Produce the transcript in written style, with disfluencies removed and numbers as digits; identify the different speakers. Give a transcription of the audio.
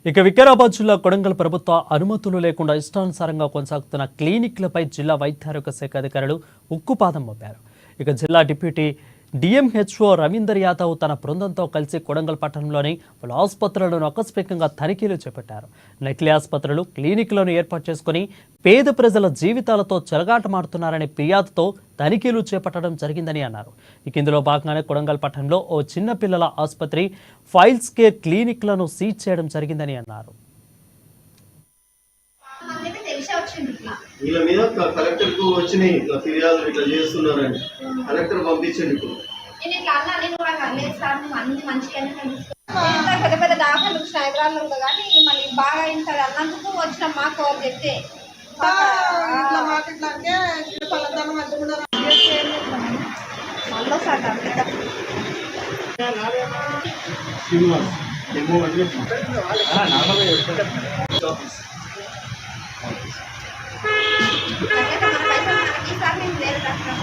Speaker 1: ఇక వికారాబాద్ జిల్లా కొడంగల్ ప్రభుత్వ అనుమతులు లేకుండా ఇష్టానుసారంగా కొనసాగుతున్న క్లినిక్లపై జిల్లా వైద్యారోగ్య శాఖ అధికారులు ఉక్కుపాదం మోపారు. ఇక జిల్లా డిప్యూటీ డిఎంహెచ్ఓ రవీందర్ యాదవ్ తన బృందంతో కలిసి కొడంగల్ పట్టణంలోని పలు ఆసుపత్రులను ఆకస్మికంగా తనిఖీలు చేపట్టారు. నకిలీ ఆసుపత్రులు, క్లినిక్లను ఏర్పాటు చేసుకుని పేద ప్రజల జీవితాలతో చెలగాటమాడుతున్నారనే ఫిర్యాదుతో తనిఖీలు చేపట్టడం జరిగిందని అన్నారు. ఇక ఇందులో భాగంగానే కొడంగల్ పట్టణంలో ఓ చిన్న పిల్లల ఆసుపత్రి, ఫైల్స్ కేర్ క్లినిక్లను సీజ్ చేయడం జరిగిందని అన్నారు.
Speaker 2: వీళ్ళ మీద కలెక్టర్ కు వచ్చినాయి ఫిర్యాదులు ఇట్లా చేస్తున్నారని కలెక్టర్ పంపించండి. ఇప్పుడు
Speaker 3: పెద్ద పెద్ద డాక్టర్లు హైదరాబాద్ ఉంటా కానీ మళ్ళీ బాగా ఇంటర్ అన్నందుకు వచ్చిన మాకు వాళ్ళు చెప్తే ఈసారి మేము లేదు డాక్టర్.